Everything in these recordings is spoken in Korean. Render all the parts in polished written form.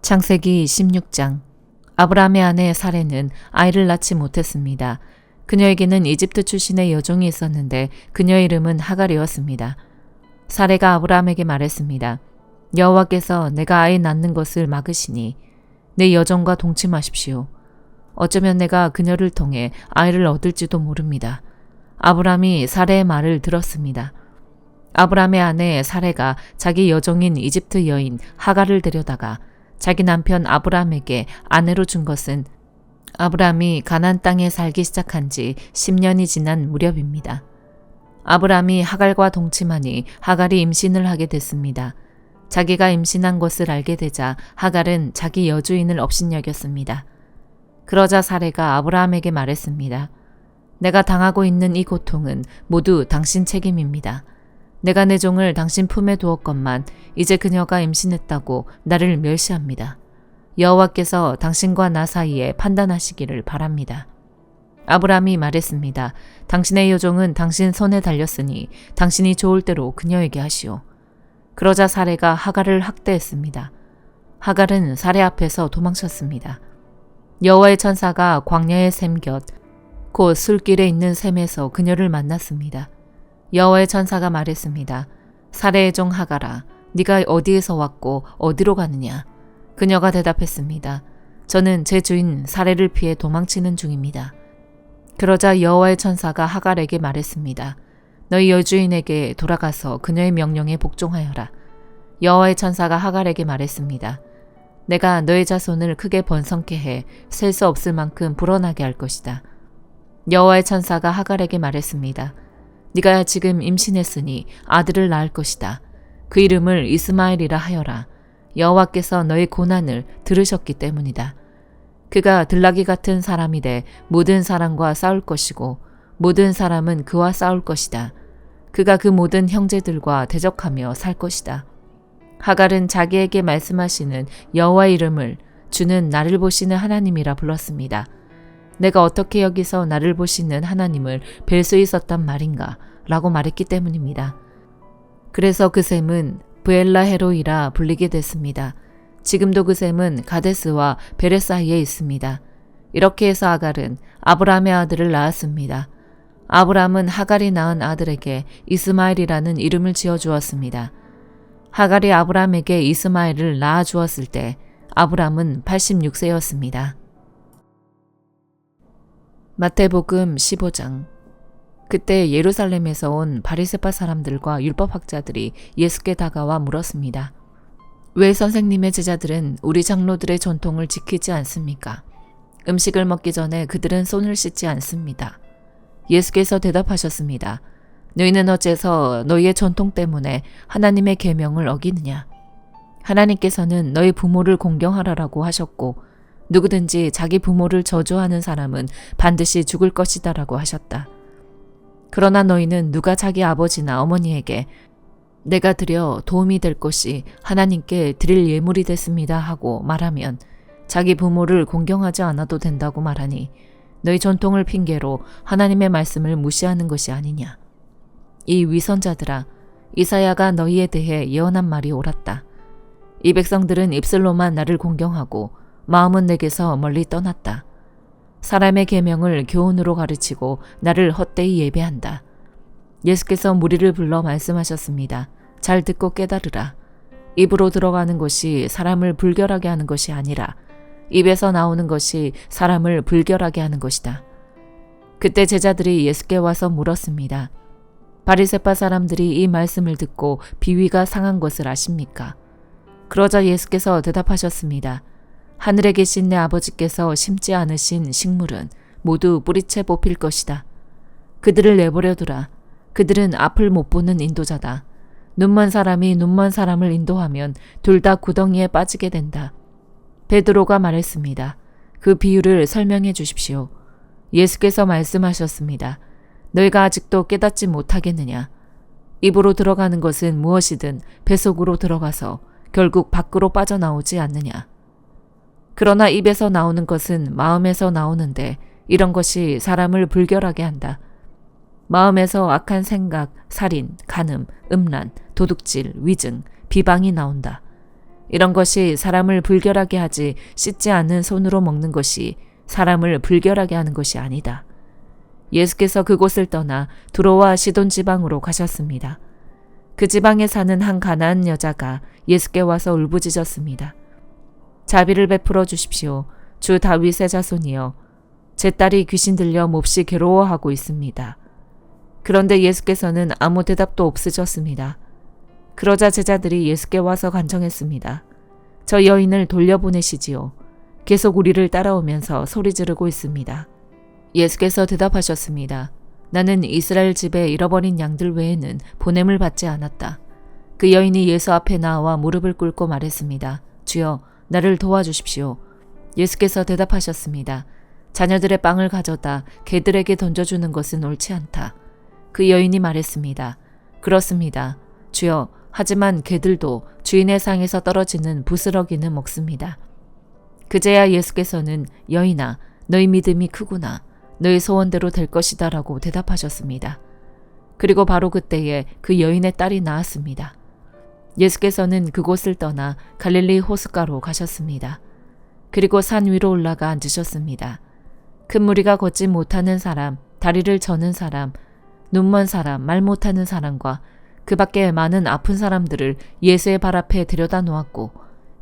창세기 16장. 아브라함의 아내 사레는 아이를 낳지 못했습니다. 그녀에게는 이집트 출신의 여종이 있었는데 그녀의 이름은 하갈이었습니다. 사레가 아브라함에게 말했습니다. 여호와께서 내가 아이 낳는 것을 막으시니 내 여종과 동침하십시오. 어쩌면 내가 그녀를 통해 아이를 얻을지도 모릅니다. 아브라함이 사레의 말을 들었습니다. 아브라함의 아내 사레가 자기 여종인 이집트 여인 하갈을 데려다가 자기 남편 아브라함에게 아내로 준 것은 아브라함이 가나안 땅에 살기 시작한 지 10년이 지난 무렵입니다. 아브라함이 하갈과 동침하니 하갈이 임신을 하게 됐습니다. 자기가 임신한 것을 알게 되자 하갈은 자기 여주인을 업신여겼습니다. 그러자 사레가 아브라함에게 말했습니다. 내가 당하고 있는 이 고통은 모두 당신 책임입니다. 내가 내 종을 당신 품에 두었건만 이제 그녀가 임신했다고 나를 멸시합니다. 여호와께서 당신과 나 사이에 판단하시기를 바랍니다. 아브라함이 말했습니다. 당신의 여종은 당신 손에 달렸으니 당신이 좋을 대로 그녀에게 하시오. 그러자 사레가 하갈을 학대했습니다. 하갈은 사레 앞에서 도망쳤습니다. 여호와의 천사가 광야의 샘 곁, 곧 술길에 있는 샘에서 그녀를 만났습니다. 여호와의 천사가 말했습니다. 사레의 종 하갈아, 네가 어디에서 왔고 어디로 가느냐? 그녀가 대답했습니다. 저는 제 주인 사레를 피해 도망치는 중입니다. 그러자 여호와의 천사가 하갈에게 말했습니다. 너희 여주인에게 돌아가서 그녀의 명령에 복종하여라. 여호와의 천사가 하갈에게 말했습니다. 내가 너의 자손을 크게 번성케 해 셀 수 없을 만큼 불어나게 할 것이다. 여호와의 천사가 하갈에게 말했습니다. 네가 지금 임신했으니 아들을 낳을 것이다. 그 이름을 이스마엘이라 하여라. 여호와께서 너의 고난을 들으셨기 때문이다. 그가 들나귀 같은 사람이 돼 모든 사람과 싸울 것이고 모든 사람은 그와 싸울 것이다. 그가 그 모든 형제들과 대적하며 살 것이다. 하갈은 자기에게 말씀하시는 여호와의 이름을 주는 나를 보시는 하나님이라 불렀습니다. 내가 어떻게 여기서 나를 보시는 하나님을 뵐 수 있었단 말인가? 라고 말했기 때문입니다. 그래서 그 샘은 브엘라헤로이라 불리게 됐습니다. 지금도 그 샘은 가데스와 베레 사이에 있습니다. 이렇게 해서 하갈은 아브라함의 아들을 낳았습니다. 아브라함은 하갈이 낳은 아들에게 이스마엘이라는 이름을 지어주었습니다. 하갈이 아브라함에게 이스마엘을 낳아주었을 때 아브라함은 86세였습니다. 마태복음 15장. 그때 예루살렘에서 온 바리새파 사람들과 율법학자들이 예수께 다가와 물었습니다. 왜 선생님의 제자들은 우리 장로들의 전통을 지키지 않습니까? 음식을 먹기 전에 그들은 손을 씻지 않습니다. 예수께서 대답하셨습니다. 너희는 어째서 너희의 전통 때문에 하나님의 계명을 어기느냐? 하나님께서는 너희 부모를 공경하라라고 하셨고 누구든지 자기 부모를 저주하는 사람은 반드시 죽을 것이다라고 하셨다. 그러나 너희는 누가 자기 아버지나 어머니에게 내가 드려 도움이 될 것이 하나님께 드릴 예물이 됐습니다 하고 말하면 자기 부모를 공경하지 않아도 된다고 말하니 너희 전통을 핑계로 하나님의 말씀을 무시하는 것이 아니냐. 이 위선자들아, 이사야가 너희에 대해 예언한 말이 옳았다. 이 백성들은 입술로만 나를 공경하고 마음은 내게서 멀리 떠났다. 사람의 계명을 교훈으로 가르치고 나를 헛되이 예배한다. 예수께서 무리를 불러 말씀하셨습니다. 잘 듣고 깨달으라. 입으로 들어가는 것이 사람을 불결하게 하는 것이 아니라 입에서 나오는 것이 사람을 불결하게 하는 것이다. 그때 제자들이 예수께 와서 물었습니다. 바리새파 사람들이 이 말씀을 듣고 비위가 상한 것을 아십니까? 그러자 예수께서 대답하셨습니다. 하늘에 계신 내 아버지께서 심지 않으신 식물은 모두 뿌리채 뽑힐 것이다. 그들을 내버려 두라. 그들은 앞을 못 보는 인도자다. 눈먼 사람이 눈먼 사람을 인도하면 둘 다 구덩이에 빠지게 된다. 베드로가 말했습니다. 그 비유를 설명해 주십시오. 예수께서 말씀하셨습니다. 너희가 아직도 깨닫지 못하겠느냐? 입으로 들어가는 것은 무엇이든 뱃속으로 들어가서 결국 밖으로 빠져나오지 않느냐? 그러나 입에서 나오는 것은 마음에서 나오는데 이런 것이 사람을 불결하게 한다. 마음에서 악한 생각, 살인, 간음, 음란, 도둑질, 위증, 비방이 나온다. 이런 것이 사람을 불결하게 하지 씻지 않는 손으로 먹는 것이 사람을 불결하게 하는 것이 아니다. 예수께서 그곳을 떠나 두로와 시돈 지방으로 가셨습니다. 그 지방에 사는 한 가나안 여자가 예수께 와서 울부짖었습니다. 자비를 베풀어 주십시오. 주 다윗의 자손이여. 제 딸이 귀신 들려 몹시 괴로워하고 있습니다. 그런데 예수께서는 아무 대답도 없으셨습니다. 그러자 제자들이 예수께 와서 간청했습니다. 저 여인을 돌려보내시지요. 계속 우리를 따라오면서 소리 지르고 있습니다. 예수께서 대답하셨습니다. 나는 이스라엘 집에 잃어버린 양들 외에는 보냄을 받지 않았다. 그 여인이 예수 앞에 나와 무릎을 꿇고 말했습니다. 주여, 나를 도와주십시오. 예수께서 대답하셨습니다. 자녀들의 빵을 가져다 개들에게 던져주는 것은 옳지 않다. 그 여인이 말했습니다. 그렇습니다. 주여, 하지만 개들도 주인의 상에서 떨어지는 부스러기는 먹습니다. 그제야 예수께서는 여인아, 너희 믿음이 크구나. 너희 소원대로 될 것이다 라고 대답하셨습니다. 그리고 바로 그때에 그 여인의 딸이 나았습니다. 예수께서는 그곳을 떠나 갈릴리 호숫가로 가셨습니다. 그리고 산 위로 올라가 앉으셨습니다. 큰 무리가 걷지 못하는 사람, 다리를 저는 사람, 눈먼 사람, 말 못하는 사람과 그 밖에 많은 아픈 사람들을 예수의 발 앞에 들여다 놓았고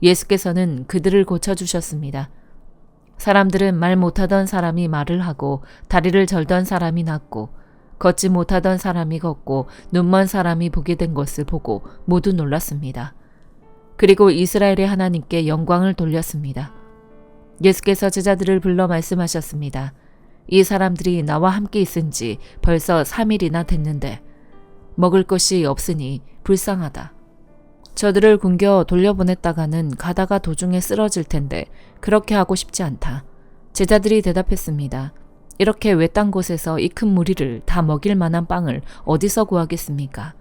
예수께서는 그들을 고쳐주셨습니다. 사람들은 말 못하던 사람이 말을 하고 다리를 절던 사람이 낫고 걷지 못하던 사람이 걷고 눈먼 사람이 보게 된 것을 보고 모두 놀랐습니다. 그리고 이스라엘의 하나님께 영광을 돌렸습니다. 예수께서 제자들을 불러 말씀하셨습니다. 이 사람들이 나와 함께 있은 지 벌써 3일이나 됐는데 먹을 것이 없으니 불쌍하다. 저들을 굶겨 돌려보냈다가는 가다가 도중에 쓰러질 텐데 그렇게 하고 싶지 않다. 제자들이 대답했습니다. 이렇게 외딴 곳에서 이 큰 무리를 다 먹일 만한 빵을 어디서 구하겠습니까?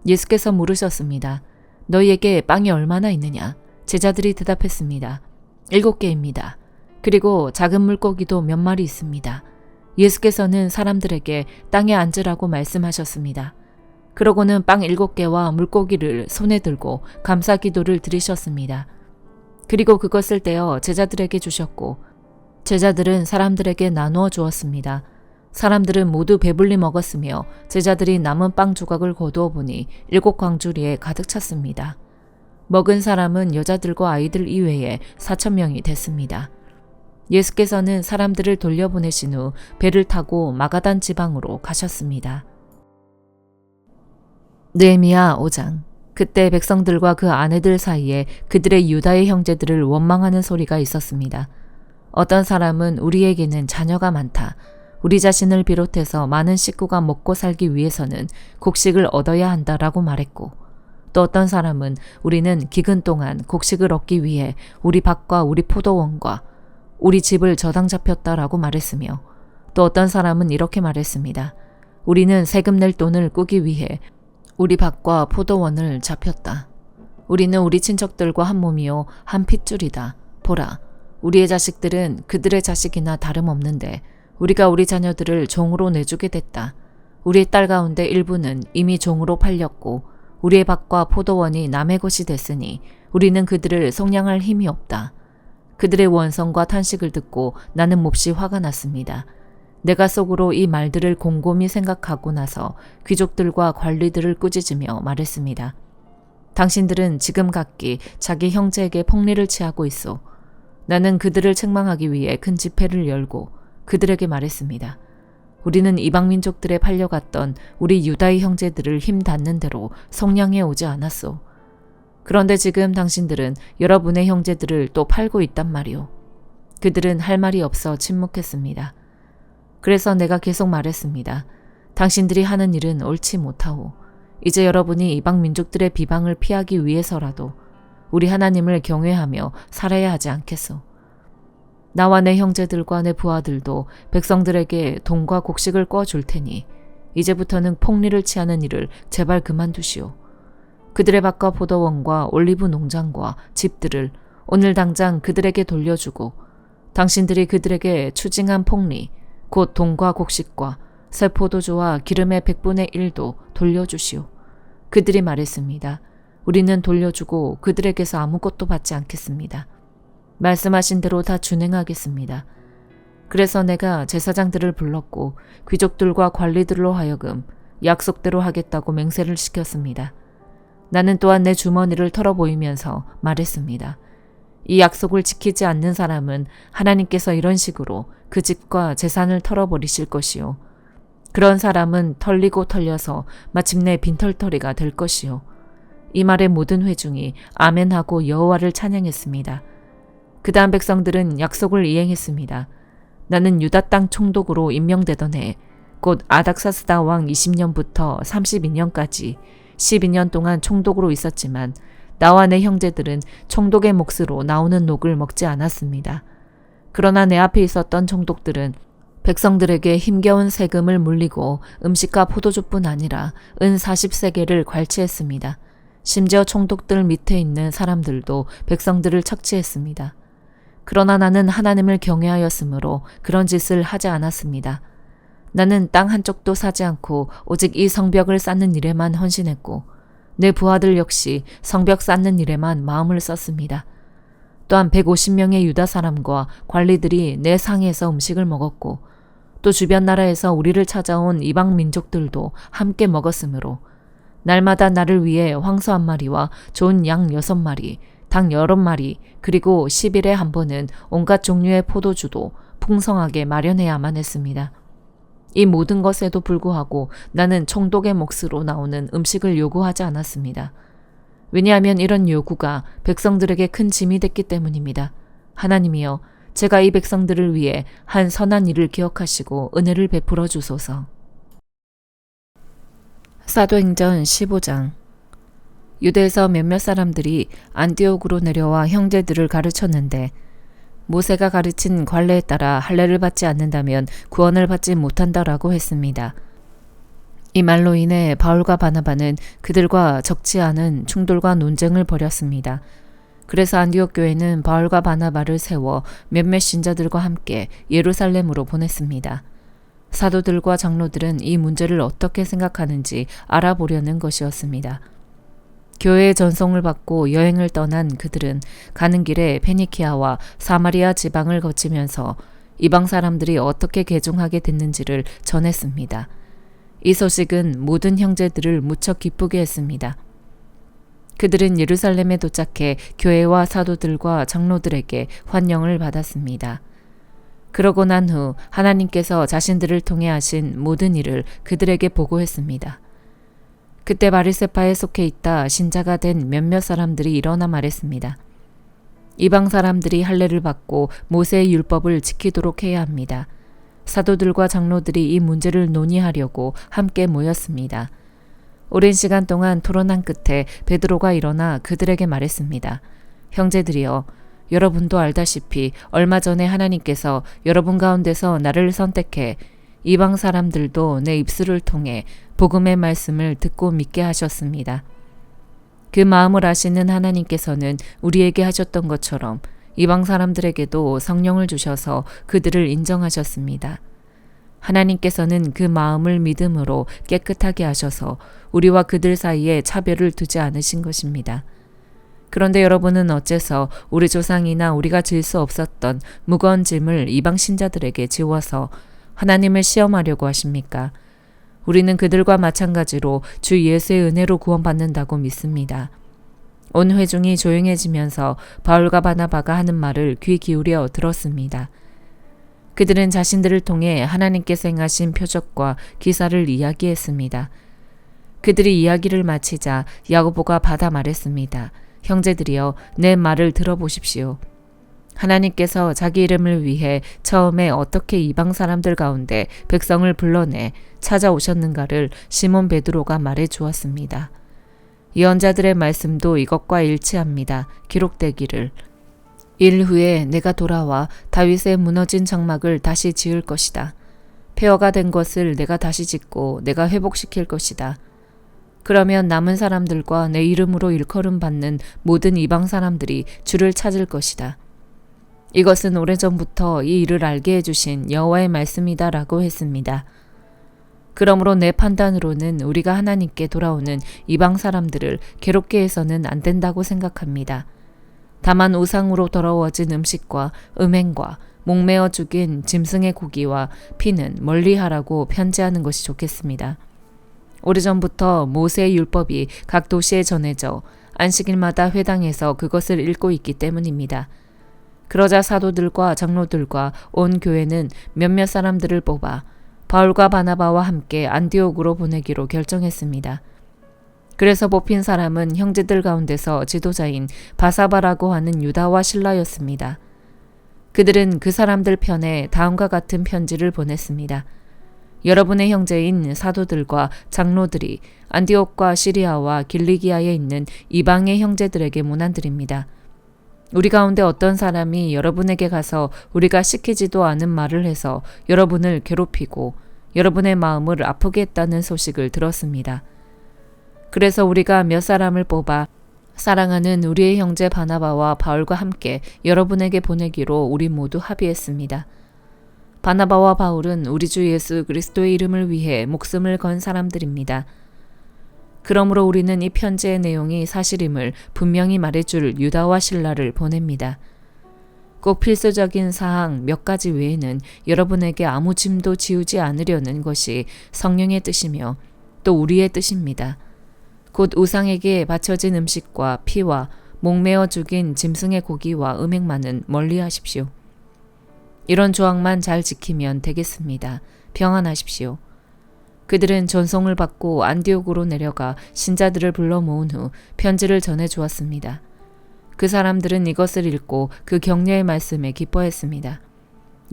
예수께서 물으셨습니다. 너희에게 빵이 얼마나 있느냐? 제자들이 대답했습니다. 7개입니다. 그리고 작은 물고기도 몇 마리 있습니다. 예수께서는 사람들에게 땅에 앉으라고 말씀하셨습니다. 그러고는 빵 7개와 물고기를 손에 들고 감사 기도를 드리셨습니다. 그리고 그것을 떼어 제자들에게 주셨고 제자들은 사람들에게 나누어 주었습니다. 사람들은 모두 배불리 먹었으며 제자들이 남은 빵 조각을 거두어 보니 7광주리에 가득 찼습니다. 먹은 사람은 여자들과 아이들 이외에 4,000명이 됐습니다. 예수께서는 사람들을 돌려보내신 후 배를 타고 마가단 지방으로 가셨습니다. 느헤미야 5장. 그때 백성들과 그 아내들 사이에 그들의 유다의 형제들을 원망하는 소리가 있었습니다. 어떤 사람은 우리에게는 자녀가 많다. 우리 자신을 비롯해서 많은 식구가 먹고 살기 위해서는 곡식을 얻어야 한다라고 말했고 또 어떤 사람은 우리는 기근 동안 곡식을 얻기 위해 우리 밭과 우리 포도원과 우리 집을 저당 잡혔다라고 말했으며 또 어떤 사람은 이렇게 말했습니다. 우리는 세금 낼 돈을 꾸기 위해 우리 밭과 포도원을 잡혔다. 우리는 우리 친척들과 한 몸이요 한 핏줄이다. 보라, 우리의 자식들은 그들의 자식이나 다름없는데 우리가 우리 자녀들을 종으로 내주게 됐다. 우리의 딸 가운데 일부는 이미 종으로 팔렸고 우리의 밭과 포도원이 남의 것이 됐으니 우리는 그들을 속량할 힘이 없다. 그들의 원성과 탄식을 듣고 나는 몹시 화가 났습니다. 내가 속으로 이 말들을 곰곰이 생각하고 나서 귀족들과 관리들을 꾸짖으며 말했습니다. 당신들은 지금 각기 자기 형제에게 폭리를 취하고 있어. 나는 그들을 책망하기 위해 큰 집회를 열고 그들에게 말했습니다. 우리는 이방민족들에 팔려갔던 우리 유다의 형제들을 힘 닿는 대로 속량해 오지 않았소. 그런데 지금 당신들은 여러분의 형제들을 또 팔고 있단 말이오. 그들은 할 말이 없어 침묵했습니다. 그래서 내가 계속 말했습니다. 당신들이 하는 일은 옳지 못하오. 이제 여러분이 이방 민족들의 비방을 피하기 위해서라도 우리 하나님을 경외하며 살아야 하지 않겠소. 나와 내 형제들과 내 부하들도 백성들에게 돈과 곡식을 꿔줄 테니 이제부터는 폭리를 취하는 일을 제발 그만두시오. 그들의 밭과 포도원과 올리브 농장과 집들을 오늘 당장 그들에게 돌려주고 당신들이 그들에게 추징한 폭리 곧 돈과 곡식과 새 포도주와 기름의 100분의 1도 돌려주시오. 그들이 말했습니다. 우리는 돌려주고 그들에게서 아무것도 받지 않겠습니다. 말씀하신 대로 다 준행하겠습니다. 그래서 내가 제사장들을 불렀고 귀족들과 관리들로 하여금 약속대로 하겠다고 맹세를 시켰습니다. 나는 또한 내 주머니를 털어보이면서 말했습니다. 이 약속을 지키지 않는 사람은 하나님께서 이런 식으로 그 집과 재산을 털어버리실 것이요. 그런 사람은 털리고 털려서 마침내 빈털터리가 될 것이요. 이 말에 모든 회중이 아멘하고 여호와를 찬양했습니다. 그 다음 백성들은 약속을 이행했습니다. 나는 유다 땅 총독으로 임명되던 해, 곧 아닥사스다 왕 20년부터 32년까지 12년 동안 총독으로 있었지만 나와 내 형제들은 총독의 몫으로 나오는 녹을 먹지 않았습니다. 그러나 내 앞에 있었던 총독들은 백성들에게 힘겨운 세금을 물리고 음식과 포도주뿐 아니라 은 40세겔을 괄치했습니다. 심지어 총독들 밑에 있는 사람들도 백성들을 척치했습니다. 그러나 나는 하나님을 경외하였으므로 그런 짓을 하지 않았습니다. 나는 땅 한쪽도 사지 않고 오직 이 성벽을 쌓는 일에만 헌신했고 내 부하들 역시 성벽 쌓는 일에만 마음을 썼습니다. 또한 150명의 유다 사람과 관리들이 내 상에서 음식을 먹었고 또 주변 나라에서 우리를 찾아온 이방 민족들도 함께 먹었으므로 날마다 나를 위해 황소 1마리와 좋은 양 6마리, 닭 8마리, 그리고 10일에 한 번은 온갖 종류의 포도주도 풍성하게 마련해야만 했습니다. 이 모든 것에도 불구하고 나는 총독의 몫으로 나오는 음식을 요구하지 않았습니다. 왜냐하면 이런 요구가 백성들에게 큰 짐이 됐기 때문입니다. 하나님이여, 제가 이 백성들을 위해 한 선한 일을 기억하시고 은혜를 베풀어 주소서. 사도행전 15장. 유대에서 몇몇 사람들이 안디옥으로 내려와 형제들을 가르쳤는데 모세가 가르친 관례에 따라 할례를 받지 않는다면 구원을 받지 못한다라고 했습니다. 이 말로 인해 바울과 바나바는 그들과 적지 않은 충돌과 논쟁을 벌였습니다. 그래서 안디옥 교회는 바울과 바나바를 세워 몇몇 신자들과 함께 예루살렘으로 보냈습니다. 사도들과 장로들은 이 문제를 어떻게 생각하는지 알아보려는 것이었습니다. 교회의 전송을 받고 여행을 떠난 그들은 가는 길에 페니키아와 사마리아 지방을 거치면서 이방 사람들이 어떻게 개종하게 됐는지를 전했습니다. 이 소식은 모든 형제들을 무척 기쁘게 했습니다. 그들은 예루살렘에 도착해 교회와 사도들과 장로들에게 환영을 받았습니다. 그러고 난 후 하나님께서 자신들을 통해 하신 모든 일을 그들에게 보고했습니다. 그때 바리새파에 속해 있다 신자가 된 몇몇 사람들이 일어나 말했습니다. 이방 사람들이 할례를 받고 모세의 율법을 지키도록 해야 합니다. 사도들과 장로들이 이 문제를 논의하려고 함께 모였습니다. 오랜 시간 동안 토론한 끝에 베드로가 일어나 그들에게 말했습니다. 형제들이여, 여러분도 알다시피 얼마 전에 하나님께서 여러분 가운데서 나를 선택해 이방 사람들도 내 입술을 통해 복음의 말씀을 듣고 믿게 하셨습니다. 그 마음을 아시는 하나님께서는 우리에게 하셨던 것처럼 이방 사람들에게도 성령을 주셔서 그들을 인정하셨습니다. 하나님께서는 그 마음을 믿음으로 깨끗하게 하셔서 우리와 그들 사이에 차별을 두지 않으신 것입니다. 그런데 여러분은 어째서 우리 조상이나 우리가 질 수 없었던 무거운 짐을 이방 신자들에게 지워서 하나님을 시험하려고 하십니까? 우리는 그들과 마찬가지로 주 예수의 은혜로 구원받는다고 믿습니다. 온 회중이 조용해지면서 바울과 바나바가 하는 말을 귀 기울여 들었습니다. 그들은 자신들을 통해 하나님께서 행하신 표적과 기사를 이야기했습니다. 그들이 이야기를 마치자 야고보가 받아 말했습니다. 형제들이여, 내 말을 들어보십시오. 하나님께서 자기 이름을 위해 처음에 어떻게 이방 사람들 가운데 백성을 불러내 찾아오셨는가를 시몬 베드로가 말해 주었습니다. 예언자들의 말씀도 이것과 일치합니다. 기록되기를 일 후에 내가 돌아와 다윗의 무너진 장막을 다시 지을 것이다. 폐허가 된 것을 내가 다시 짓고 내가 회복시킬 것이다. 그러면 남은 사람들과 내 이름으로 일컬음 받는 모든 이방 사람들이 주를 찾을 것이다. 이것은 오래전부터 이 일을 알게 해주신 여호와의 말씀이다라고 했습니다. 그러므로 내 판단으로는 우리가 하나님께 돌아오는 이방 사람들을 괴롭게 해서는 안 된다고 생각합니다. 다만 우상으로 더러워진 음식과 음행과 목매어 죽인 짐승의 고기와 피는 멀리하라고 편지하는 것이 좋겠습니다. 오래전부터 모세의 율법이 각 도시에 전해져 안식일마다 회당에서 그것을 읽고 있기 때문입니다. 그러자 사도들과 장로들과 온 교회는 몇몇 사람들을 뽑아 바울과 바나바와 함께 안디옥으로 보내기로 결정했습니다. 그래서 뽑힌 사람은 형제들 가운데서 지도자인 바사바라고 하는 유다와 실라였습니다. 그들은 그 사람들 편에 다음과 같은 편지를 보냈습니다. 여러분의 형제인 사도들과 장로들이 안디옥과 시리아와 길리기아에 있는 이방의 형제들에게 문안드립니다. 우리 가운데 어떤 사람이 여러분에게 가서 우리가 시키지도 않은 말을 해서 여러분을 괴롭히고 여러분의 마음을 아프게 했다는 소식을 들었습니다. 그래서 우리가 몇 사람을 뽑아 사랑하는 우리의 형제 바나바와 바울과 함께 여러분에게 보내기로 우리 모두 합의했습니다. 바나바와 바울은 우리 주 예수 그리스도의 이름을 위해 목숨을 건 사람들입니다. 그러므로 우리는 이 편지의 내용이 사실임을 분명히 말해줄 유다와 실라를 보냅니다. 꼭 필수적인 사항 몇 가지 외에는 여러분에게 아무 짐도 지우지 않으려는 것이 성령의 뜻이며 또 우리의 뜻입니다. 곧 우상에게 바쳐진 음식과 피와 목매어 죽인 짐승의 고기와 음행만은 멀리하십시오. 이런 조항만 잘 지키면 되겠습니다. 평안하십시오. 그들은 전송을 받고 안디옥으로 내려가 신자들을 불러 모은 후 편지를 전해 주었습니다. 그 사람들은 이것을 읽고 그 격려의 말씀에 기뻐했습니다.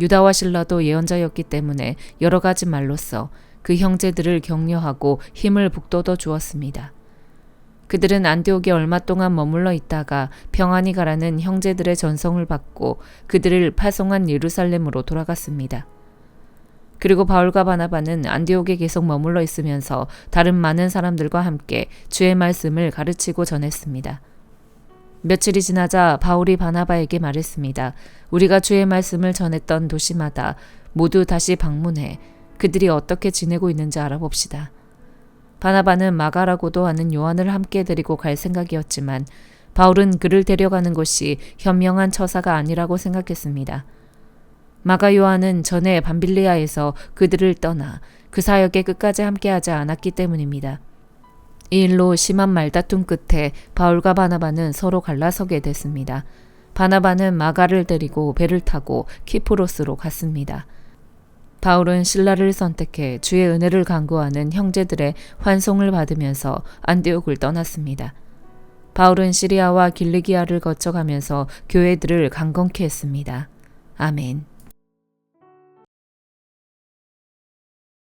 유다와 실라도 예언자였기 때문에 여러 가지 말로써 그 형제들을 격려하고 힘을 북돋워 주었습니다. 그들은 안디옥에 얼마 동안 머물러 있다가 평안히 가라는 형제들의 전송을 받고 그들을 파송한 예루살렘으로 돌아갔습니다. 그리고 바울과 바나바는 안디옥에 계속 머물러 있으면서 다른 많은 사람들과 함께 주의 말씀을 가르치고 전했습니다. 며칠이 지나자 바울이 바나바에게 말했습니다. 우리가 주의 말씀을 전했던 도시마다 모두 다시 방문해 그들이 어떻게 지내고 있는지 알아봅시다. 바나바는 마가라고도 하는 요한을 함께 데리고 갈 생각이었지만 바울은 그를 데려가는 것이 현명한 처사가 아니라고 생각했습니다. 마가 요한은 전에 밤빌리아에서 그들을 떠나 그 사역에 끝까지 함께하지 않았기 때문입니다. 이 일로 심한 말다툼 끝에 바울과 바나바는 서로 갈라서게 됐습니다. 바나바는 마가를 데리고 배를 타고 키프로스로 갔습니다. 바울은 실라를 선택해 주의 은혜를 간구하는 형제들의 환송을 받으면서 안디옥을 떠났습니다. 바울은 시리아와 길리기아를 거쳐가면서 교회들을 강건케 했습니다. 아멘.